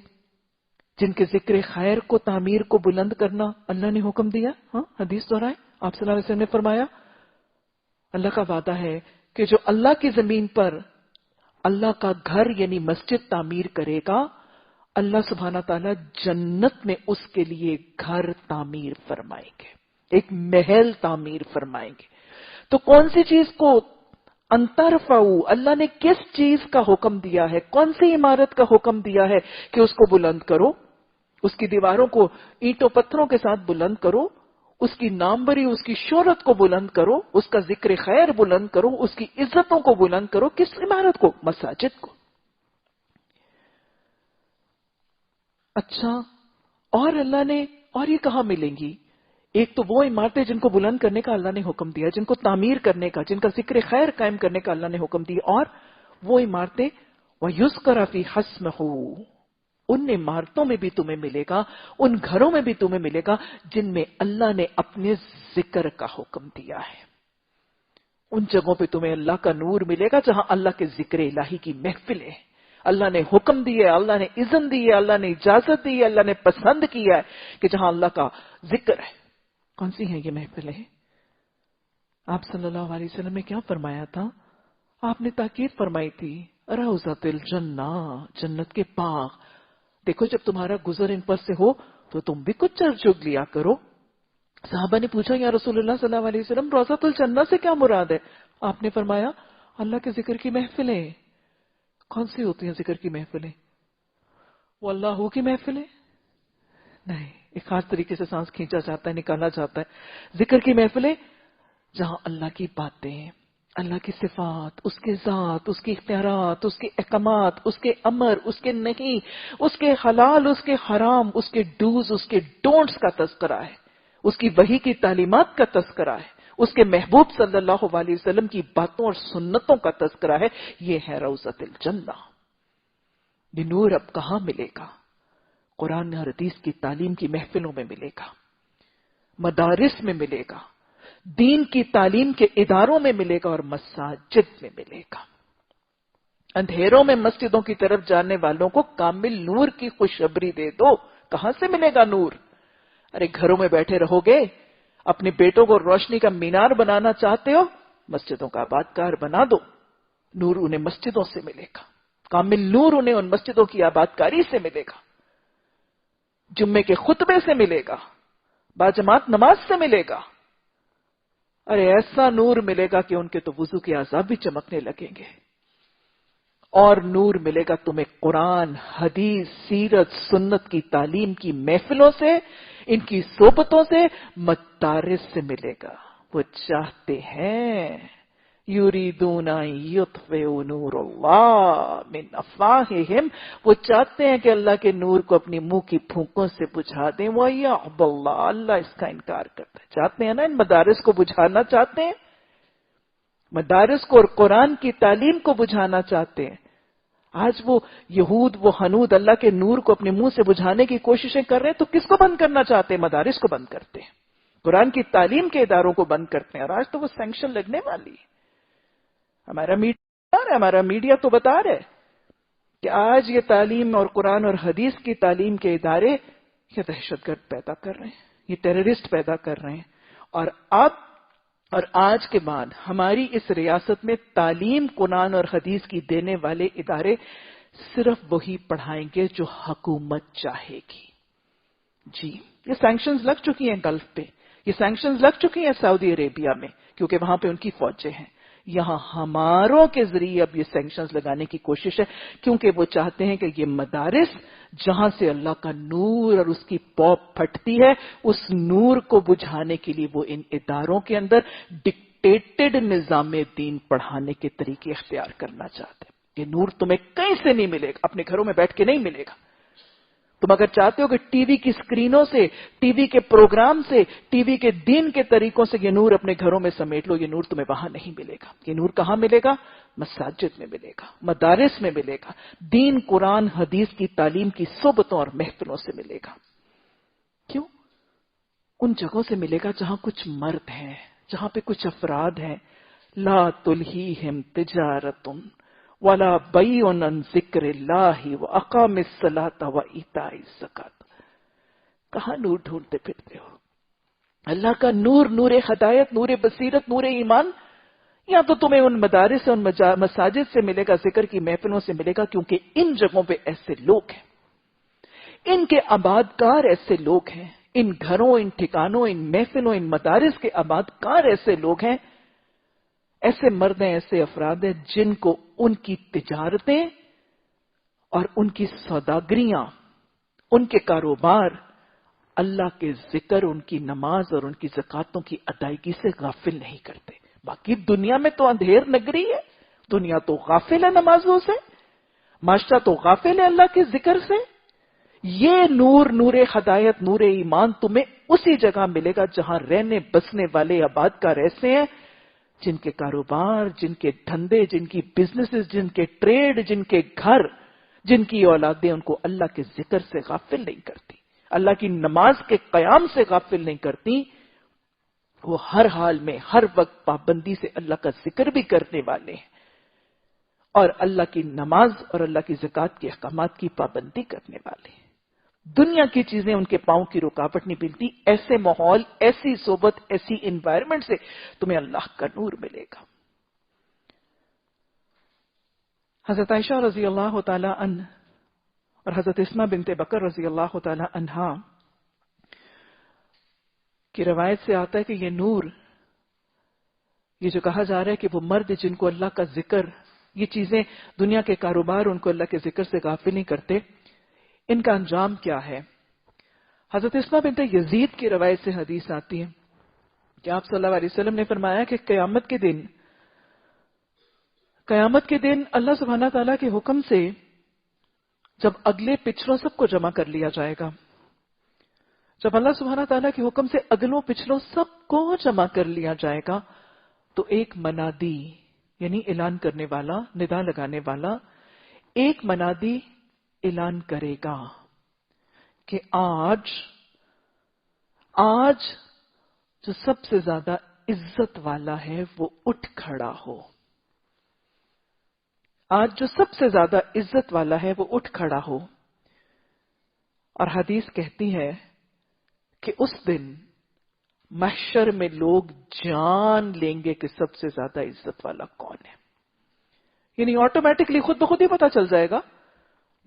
جن کے ذکر خیر کو، تعمیر کو بلند کرنا اللہ نے حکم دیا؟ ہاں، حدیث دہرائے آپ صلی اللہ علیہ وسلم نے فرمایا اللہ کا وعدہ ہے کہ جو اللہ کی زمین پر اللہ کا گھر یعنی مسجد تعمیر کرے گا، اللہ سبحانہ تعالیٰ جنت میں اس کے لیے گھر تعمیر فرمائیں گے، ایک محل تعمیر فرمائیں گے. تو کون سی چیز کو انترفعو، اللہ نے کس چیز کا حکم دیا ہے؟ کون سی عمارت کا حکم دیا ہے کہ اس کو بلند کرو، اس کی دیواروں کو اینٹوں پتھروں کے ساتھ بلند کرو، اس کی ناموری، اس کی شہرت کو بلند کرو، اس کا ذکر خیر بلند کرو، اس کی عزتوں کو بلند کرو. کس عمارت کو؟ مساجد کو. اچھا، اور اللہ نے اور یہ کہاں ملیں گی؟ ایک تو وہ عمارتیں جن کو بلند کرنے کا اللہ نے حکم دیا، جن کو تعمیر کرنے کا، جن کا ذکر خیر قائم کرنے کا اللہ نے حکم دیا، اور وہ عمارتیں وَيُذْكَرَ فِي حَسْمَهُ، ان عمارتوں میں بھی تمہیں ملے گا، ان گھروں میں بھی تمہیں ملے گا جن میں اللہ نے اپنے ذکر کا حکم دیا ہے۔ ان جگہوں پہ تمہیں اللہ کا نور ملے گا جہاں اللہ کے ذکر الہی کی محفل ہے، اللہ نے حکم دیا ہے، اللہ نے اذن دی ہے، اللہ نے اجازت دی ہے، اللہ نے پسند کیا ہے کہ جہاں اللہ کا ذکر ہے۔ کون سی ہیں یہ محفلیں؟ آپ صلی اللہ علیہ وسلم نے کیا فرمایا تھا؟ آپ نے تاکید فرمائی تھی، روضۃ الجنہ، جنت کے باغ۔ دیکھو جب تمہارا گزر ان پر سے ہو تو تم بھی کچھ چر چگ لیا کرو۔ صحابہ نے پوچھا یا رسول اللہ صلی اللہ علیہ وسلم روضۃ الجنہ سے کیا مراد ہے؟ آپ نے فرمایا اللہ کے ذکر کی محفلیں۔ کون سی ہوتی ہیں ذکر کی محفلیں؟ وہ اللہ کی محفلیں نہیں، ایک خاص طریقے سے سانس کھینچا جاتا ہے، نکالا جاتا ہے۔ ذکر کی محفلیں جہاں اللہ کی باتیں، اللہ کی صفات، اس کے ذات، اس کے اختیارات، اس کے احکامات، اس کے امر، اس کے نہیں، اس کے حلال، اس کے حرام، اس کے ڈوز، اس کے ڈونٹس کا تذکرہ ہے، اس کی وحی کی تعلیمات کا تذکرہ ہے، اس کے محبوب صلی اللہ علیہ وسلم کی باتوں اور سنتوں کا تذکرہ ہے۔ یہ ہے روضۃ الجنہ۔ یہ نور اب کہاں ملے گا؟ قرآن اور حدیث کی تعلیم کی محفلوں میں ملے گا، مدارس میں ملے گا، دین کی تعلیم کے اداروں میں ملے گا، اور مساجد میں ملے گا۔ اندھیروں میں مسجدوں کی طرف جانے والوں کو کامل نور کی خوشخبری دے دو۔ کہاں سے ملے گا نور؟ ارے گھروں میں بیٹھے رہو گے، اپنے بیٹوں کو روشنی کا مینار بنانا چاہتے ہو، مسجدوں کا آبادکار بنا دو۔ نور انہیں مسجدوں سے ملے گا، کامل نور انہیں ان مسجدوں کی آبادکاری سے ملے گا، جمعے کے خطبے سے ملے گا، باجماعت نماز سے ملے گا۔ ارے ایسا نور ملے گا کہ ان کے تو وضو کے اعضاء بھی چمکنے لگیں گے۔ اور نور ملے گا تمہیں قرآن، حدیث، سیرت، سنت کی تعلیم کی محفلوں سے، ان کی صحبتوں سے، مدارس سے ملے گا۔ وہ چاہتے ہیں یریدون ان یطفئوا نور اللہ من افواہہم، وہ چاہتے ہیں کہ اللہ کے نور کو اپنی منہ کی پھونکوں سے بجھا دیں۔ وَیَأْبَى اللَّهُ، اللہ اس کا انکار کرتا ہے۔ چاہتے ہیں نا ان مدارس کو بجھانا چاہتے ہیں، مدارس کو اور قرآن کی تعلیم کو بجھانا چاہتے ہیں۔ آج وہ یہود، وہ حنود اللہ کے نور کو اپنے منہ سے بجھانے کی کوششیں کر رہے ہیں، تو کس کو بند کرنا چاہتے ہیں؟ مدارس کو بند کرتے ہیں، قرآن کی تعلیم کے اداروں کو بند کرتے ہیں، اور آج تو وہ سینکشن لگنے والی ہے۔ ہمارا میڈیا تو بتا رہا ہے کہ آج یہ تعلیم اور قرآن اور حدیث کی تعلیم کے ادارے یہ دہشت گرد پیدا کر رہے ہیں، یہ ٹیررسٹ پیدا کر رہے ہیں۔ اور آج کے بعد ہماری اس ریاست میں تعلیم قرآن اور حدیث کی دینے والے ادارے صرف وہی پڑھائیں گے جو حکومت چاہے گی۔ جی، یہ سینکشنز لگ چکی ہیں گلف پہ، یہ سینکشنز لگ چکی ہیں سعودی عربیہ میں، کیونکہ وہاں پہ ان کی فوجیں ہیں۔ یہاں ہماروں کے ذریعے اب یہ سینکشنز لگانے کی کوشش ہے، کیونکہ وہ چاہتے ہیں کہ یہ مدارس جہاں سے اللہ کا نور اور اس کی پوپ پھٹتی ہے، اس نور کو بجھانے کے لیے وہ ان اداروں کے اندر ڈکٹیٹڈ نظام دین پڑھانے کے طریقے اختیار کرنا چاہتے ہیں۔ یہ نور تمہیں کہیں سے نہیں ملے گا، اپنے گھروں میں بیٹھ کے نہیں ملے گا۔ تم اگر چاہتے ہو کہ ٹی وی کی سکرینوں سے، ٹی وی کے پروگرام سے، ٹی وی کے دین کے طریقوں سے یہ نور اپنے گھروں میں سمیٹ لو، یہ نور تمہیں وہاں نہیں ملے گا۔ یہ نور کہاں ملے گا؟ مساجد میں ملے گا، مدارس میں ملے گا، دین، قرآن، حدیث کی تعلیم کی صحبتوں اور محفلوں سے ملے گا۔ کیوں؟ ان جگہوں سے ملے گا جہاں کچھ مرد ہیں، جہاں پہ کچھ افراد ہیں۔ لا تلہیہم تجارۃ ولا بیع عن ذکر اللہ واقام الصلاۃ وایتاء الزکاۃ۔ کہاں نور ڈھونڈتے پھرتے ہو؟ اللہ کا نور، نور ہدایت، نور بصیرت، نور ایمان، یا تو تمہیں ان مدارس سے، ان مساجد سے ملے گا، ذکر کی محفلوں سے ملے گا، کیونکہ ان جگہوں پہ ایسے لوگ ہیں، ان کے آبادکار ایسے لوگ ہیں، ان گھروں، ان ٹھکانوں، ان محفلوں، ان مدارس کے آبادکار ایسے لوگ ہیں، ایسے مرد ہیں، ایسے افراد ہیں جن کو ان کی تجارتیں اور ان کی سوداگریاں، ان کے کاروبار اللہ کے ذکر، ان کی نماز اور ان کی زکاتوں کی ادائیگی سے غافل نہیں کرتے۔ باقی دنیا میں تو اندھیر نگری ہے، دنیا تو غافل ہے نمازوں سے، معاشرہ تو غافل ہے اللہ کے ذکر سے۔ یہ نور، نور ہدایت، نور ایمان تمہیں اسی جگہ ملے گا جہاں رہنے بسنے والے آباد کا رہتے ہیں، جن کے کاروبار، جن کے دھندے، جن کی بزنسز، جن کے ٹریڈ، جن کے گھر، جن کی اولادیں ان کو اللہ کے ذکر سے غافل نہیں کرتی، اللہ کی نماز کے قیام سے غافل نہیں کرتی. وہ ہر حال میں، ہر وقت پابندی سے اللہ کا ذکر بھی کرنے والے ہیں اور اللہ کی نماز اور اللہ کی زکوٰۃ کے احکامات کی پابندی کرنے والے ہیں. دنیا کی چیزیں ان کے پاؤں کی رکاوٹ نہیں ملتی. ایسے ماحول، ایسی صحبت، ایسی انوائرمنٹ سے تمہیں اللہ کا نور ملے گا. حضرت عائشہ رضی اللہ تعالی عنہ اور حضرت اسماء بنت بکر رضی اللہ تعالی عنہا کی روایت سے آتا ہے کہ یہ نور، یہ جو کہا جا رہا ہے کہ وہ مرد جن کو اللہ کا ذکر، یہ چیزیں دنیا کے کاروبار ان کو اللہ کے ذکر سے غافل نہیں کرتے، ان کا انجام کیا ہے؟ حضرت اسماء بنت یزید کی روایت سے حدیث آتی ہے کہ آپ صلی اللہ علیہ وسلم نے فرمایا کہ قیامت کے دن اللہ سبحانہ تعالیٰ کے حکم سے جب اگلے پچھلوں سب کو جمع کر لیا جائے گا، جب اللہ سبحانہ تعالیٰ کے حکم سے اگلوں پچھلوں سب کو جمع کر لیا جائے گا تو ایک منادی، یعنی اعلان کرنے والا، ندا لگانے والا، ایک منادی اعلان کرے گا کہ آج جو سب سے زیادہ عزت والا ہے وہ اٹھ کھڑا ہو. آج جو سب سے زیادہ عزت والا ہے وہ اٹھ کھڑا ہو. اور حدیث کہتی ہے کہ اس دن محشر میں لوگ جان لیں گے کہ سب سے زیادہ عزت والا کون ہے. یعنی آٹومیٹکلی خود بخود ہی پتا چل جائے گا،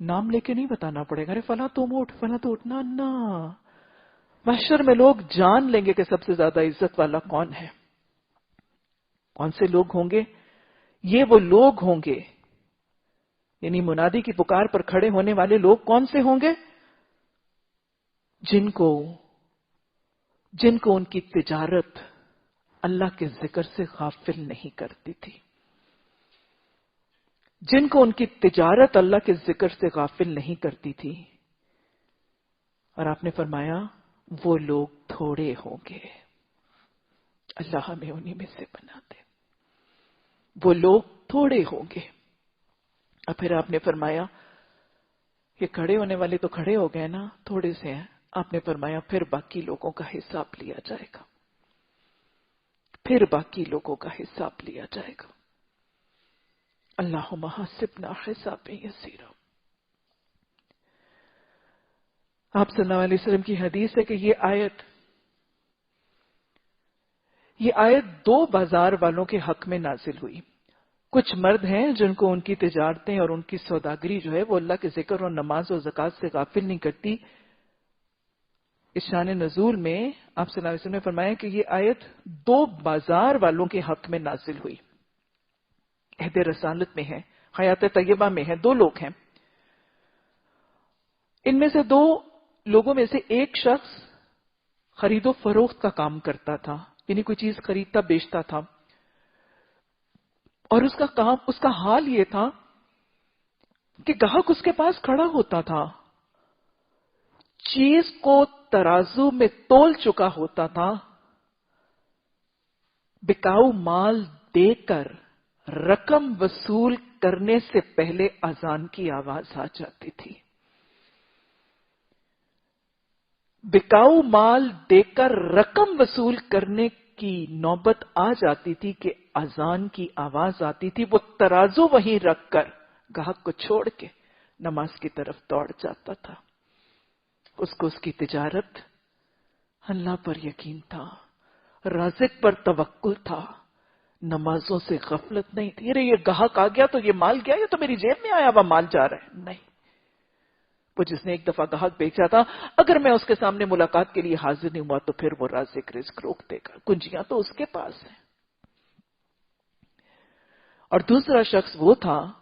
نام لے کے نہیں بتانا پڑے گا، ارے فلاں تم اٹھ، فلاں تو اٹھنا نا. محشر میں لوگ جان لیں گے کہ سب سے زیادہ عزت والا کون ہے. کون سے لوگ ہوں گے؟ یہ وہ لوگ ہوں گے، یعنی منادی کی پکار پر کھڑے ہونے والے لوگ کون سے ہوں گے؟ جن کو ان کی تجارت اللہ کے ذکر سے غافل نہیں کرتی تھی، جن کو ان کی تجارت اللہ کے ذکر سے غافل نہیں کرتی تھی. اور آپ نے فرمایا وہ لوگ تھوڑے ہوں گے. اللہ ہمیں انہی میں سے بنا دے. وہ لوگ تھوڑے ہوں گے. اور پھر آپ نے فرمایا کہ کھڑے ہونے والے تو کھڑے ہو گئے نا، تھوڑے سے ہیں. آپ نے فرمایا پھر باقی لوگوں کا حساب لیا جائے گا، پھر باقی لوگوں کا حساب لیا جائے گا. اللہم حاسبنا حسابا یسیرا. آپ صلی اللہ علیہ وسلم کی حدیث ہے کہ یہ آیت دو بازار والوں کے حق میں نازل ہوئی. کچھ مرد ہیں جن کو ان کی تجارتیں اور ان کی سوداگری جو ہے وہ اللہ کے ذکر اور نماز اور زکوٰۃ سے غافل نہیں کرتی. اس شان نزول میں آپ صلی اللہ علیہ وسلم نے فرمایا کہ یہ آیت دو بازار والوں کے حق میں نازل ہوئی. عہد رسالت میں ہے، حیات طیبہ میں ہے. دو لوگ ہیں. ان میں سے دو لوگوں میں سے ایک شخص خرید و فروخت کا کام کرتا تھا، یعنی کوئی چیز خریدتا بیچتا تھا، اور اس کا حال یہ تھا کہ گاہک اس کے پاس کھڑا ہوتا تھا، چیز کو ترازو میں تول چکا ہوتا تھا، بکاؤ مال دے کر رقم وصول کرنے سے پہلے اذان کی آواز آ جاتی تھی. بکاؤ مال دے کر رقم وصول کرنے کی نوبت آ جاتی تھی کہ اذان کی آواز آتی تھی. وہ ترازو وہیں رکھ کر گاہک کو چھوڑ کے نماز کی طرف دوڑ جاتا تھا. اس کو اس کی تجارت اللہ پر یقین تھا، رازق پر توکل تھا، نمازوں سے غفلت نہیں تھی. ارے یہ گاہک آ گیا تو یہ مال گیا، یہ تو میری جیب میں آیا ہوا مال جا رہا ہے. نہیں، وہ جس نے ایک دفعہ گاہک بیچا تھا، اگر میں اس کے سامنے ملاقات کے لیے حاضر نہیں ہوا تو پھر وہ رازق رزق روک دے گا، کنجیاں تو اس کے پاس ہیں. اور دوسرا شخص وہ تھا،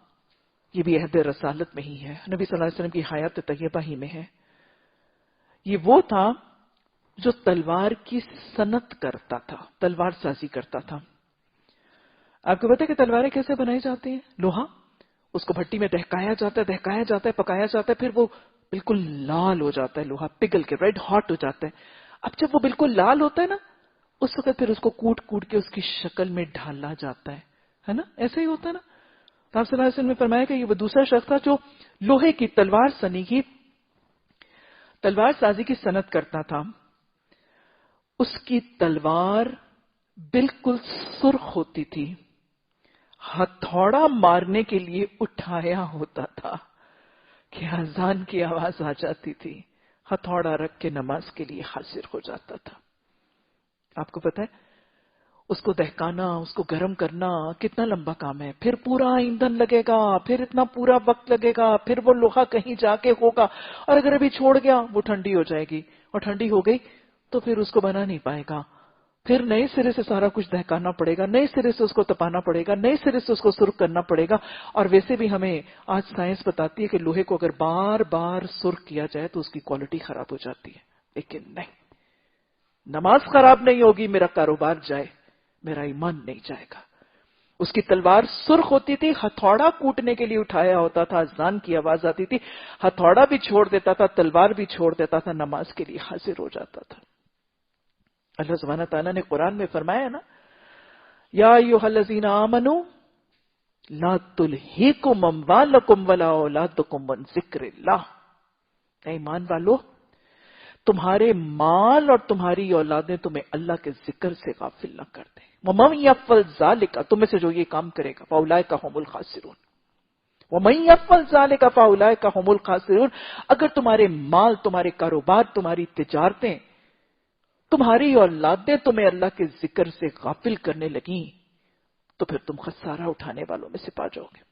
یہ بھی عہد رسالت میں ہی ہے، نبی صلی اللہ علیہ وسلم کی حیات طیبہ ہی میں ہے. یہ وہ تھا جو تلوار کی صنعت کرتا تھا، تلوار سازی کرتا تھا. آپ کو پتا ہے کہ تلواریں کیسے بنائی جاتی ہیں؟ لوہا، اس کو بھٹی میں دہکایا جاتا ہے، پکایا جاتا ہے، پھر وہ بالکل لال ہو جاتا ہے لوہا، پگھل کے ریڈ ہاٹ ہو جاتا ہے. اب جب وہ بالکل لال ہوتا ہے نا، اس وقت پھر اس کو کوٹ کوٹ کے اس کی شکل میں ڈھالا جاتا ہے نا، ایسے ہی ہوتا ہے نا. تو آپ صلی اللہ علیہ وسلم نے فرمایا کہ یہ وہ دوسرا شخص تھا جو لوہے کی تلوار سنی کی تلوار سازی کی صنعت کرتا تھا. اس کی تلوار بالکل سرخ ہوتی تھی، ہتھوڑا مارنے کے لیے اٹھایا ہوتا تھا کہ اذان کی آواز آ جاتی تھی، ہتھوڑا رکھ کے نماز کے لیے حاضر ہو جاتا تھا. آپ کو پتا ہے اس کو دہکانا، اس کو گرم کرنا کتنا لمبا کام ہے. پھر پورا ایندھن لگے گا، پھر اتنا پورا وقت لگے گا، پھر وہ لوہا کہیں جا کے ہوگا، اور اگر ابھی چھوڑ گیا وہ ٹھنڈی ہو جائے گی، اور ٹھنڈی ہو گئی تو پھر اس کو بنا نہیں پائے گا. پھر نئے سرے سے سارا کچھ دہکانا پڑے گا، نئے سرے سے اس کو تپانا پڑے گا، نئے سرے سے اس کو سرخ کرنا پڑے گا. اور ویسے بھی ہمیں آج سائنس بتاتی ہے کہ لوہے کو اگر بار بار سرخ کیا جائے تو اس کی کوالٹی خراب ہو جاتی ہے. لیکن نہیں، نماز خراب نہیں ہوگی، میرا کاروبار جائے، میرا ایمان نہیں جائے گا. اس کی تلوار سرخ ہوتی تھی، ہتھوڑا کوٹنے کے لیے اٹھایا ہوتا تھا، اذان کی آواز آتی تھی، ہتھوڑا بھی چھوڑ دیتا تھا، تلوار بھی چھوڑ دیتا تھا، نماز کے لیے حاضر ہو جاتا تھا. اللہ سبحانہ تعالیٰ نے قرآن میں فرمایا نا، یا ایھا الذین آمنوا لا تلہکم اموالکم ولا اولادکم عن ذکر اللہ. اے ایمان والو، تمہارے مال اور تمہاری اولادیں تمہیں اللہ کے ذکر سے غافل نہ کر دیں. وَمَن يَفْعَلْ ذَلِكَ، تم میں سے جو یہ کام کرے گا، فَأُولَٰئِکَ هُمُ الْخَاسِرُونَ. وَمَن يَفْعَلْ ذَلِكَ فَأُولَٰئِکَ هُمُ الْخَاسِرُونَ. اگر تمہارے مال، تمہارے کاروبار، تمہاری تجارتیں، تمہاری اولادیں تمہیں اللہ کے ذکر سے غافل کرنے لگیں تو پھر تم خسارہ اٹھانے والوں میں سے پا جاؤ گے.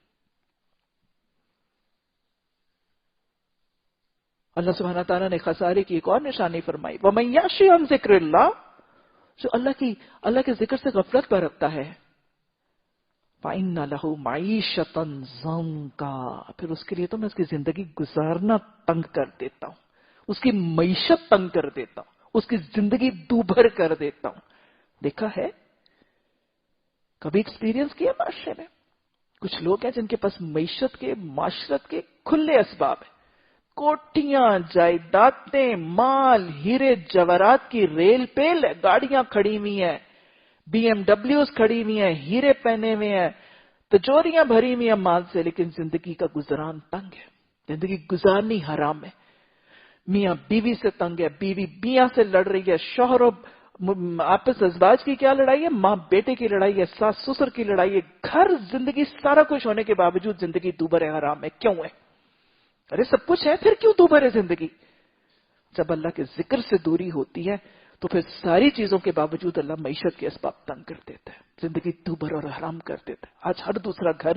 اللہ سبحانہ تعالیٰ نے خسارے کی ایک اور نشانی فرمائی، وَمَن يَعْشِ عَن ذِکْرِ اللَّهِ، جو اللہ کے ذکر سے غفلت برتتا ہے، فَإِنَّ لَهُ مَعِيشَةً ضَنكًا، پھر اس کے لیے تو میں اس کی زندگی گزارنا تنگ کر دیتا ہوں، اس کی معیشت تنگ کر دیتا ہوں، اس کی زندگی دوبھر کر دیتا ہوں. دیکھا ہے، کبھی ایکسپیرینس کیا معاشرے میں؟ کچھ لوگ ہیں جن کے پاس معیشت کے، معاشرت کے کھلے اسباب ہیں، کوٹیاں، جائیدادیں، مال، ہیرے جواہرات کی ریل پیل ہے، گاڑیاں کھڑی ہوئی ہیں، بی ایم ڈبلیوز کھڑی ہوئی ہیں، ہیرے پہنے ہوئے ہیں، تجوریاں بھری ہوئی ہیں مال سے، لیکن زندگی کا گزران تنگ ہے، زندگی گزارنی حرام ہے. میاں بیوی سے تنگ ہے، بیوی میاں سے لڑ رہی ہے، شوہر آپس ازواج کی کیا لڑائی ہے، ماں بیٹے کی لڑائی ہے، ساس سسر کی لڑائی ہے، گھر، زندگی، سارا کچھ ہونے کے باوجود زندگی دوبھر حرام ہے. کیوں ہے؟ ارے سب کچھ ہے، پھر کیوں دوبھر ہے زندگی؟ جب اللہ کے ذکر سے دوری ہوتی ہے تو پھر ساری چیزوں کے باوجود اللہ معیشت کے اسباب تنگ کر دیتا ہے، زندگی دوبھر اور حرام کر دیتا ہے. آج ہر دوسرا گھر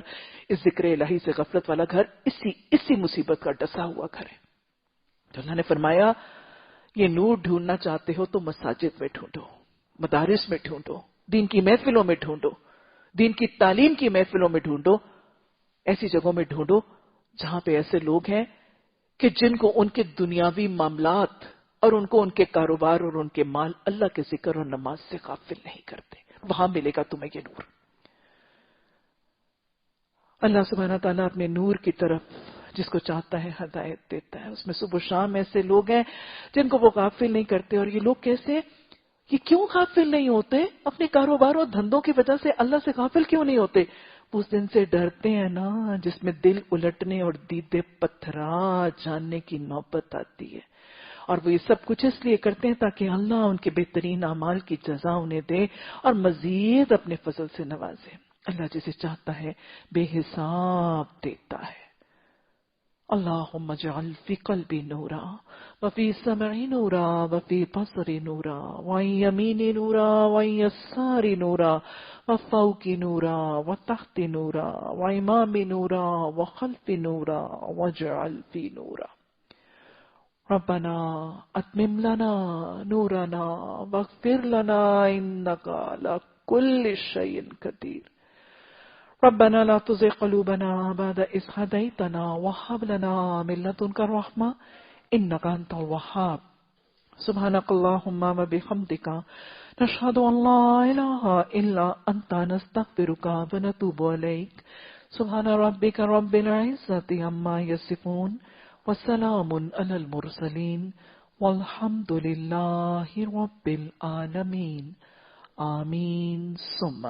اس ذکر الہی سے غفلت والا گھر اسی مصیبت کا ڈسا ہوا گھر ہے. تو اللہ نے فرمایا، یہ نور ڈھونڈنا چاہتے ہو تو مساجد میں ڈھونڈو، مدارس میں ڈھونڈو، دین کی محفلوں میں ڈھونڈو، دین کی تعلیم کی محفلوں میں ڈھونڈو، ایسی جگہوں میں ڈھونڈو جہاں پہ ایسے لوگ ہیں کہ جن کو ان کے دنیاوی معاملات اور ان کو ان کے کاروبار اور ان کے مال اللہ کے ذکر اور نماز سے غافل نہیں کرتے. وہاں ملے گا تمہیں یہ نور. اللہ سبحانہ تعالیٰ اپنے نور کی طرف جس کو چاہتا ہے ہدایت دیتا ہے. اس میں صبح و شام ایسے لوگ ہیں جن کو وہ غافل نہیں کرتے. اور یہ لوگ کیسے، یہ کیوں غافل نہیں ہوتے؟ اپنے کاروبار اور دھندوں کی وجہ سے اللہ سے غافل کیوں نہیں ہوتے؟ اس دن سے ڈرتے ہیں نا جس میں دل الٹنے اور دیدے پتھرا جاننے کی نوبت آتی ہے. اور وہ یہ سب کچھ اس لیے کرتے ہیں تاکہ اللہ ان کے بہترین اعمال کی جزا انہیں دے اور مزید اپنے فضل سے نوازے. اللہ جسے چاہتا ہے بے حساب دیتا ہے. اللہم اجعل فی قلبی نورا وفی سمعی نورا وفی بصری نورا وعن یمینی نورا وعن یساری نورا وفوقی نورا وتحت نورا وامامی نورا وخلف نورا واجعل فی نورا. ربنا اتمم لنا نورنا واغفر لنا انک علی کل شیء قدیر. ربنا لا تزغ قلوبنا بعد إذ هديتنا وهب لنا من لدنك الرحمة إنك أنت الوهاب. سبحانك اللهم وبحمدك نشهد أن لا إله إلا أنت نستغفرك ونتوب إليك. سبحان ربك رب العزة عما يصفون وسلام علی المرسلین والحمد للہ رب العالمین. آمین ثم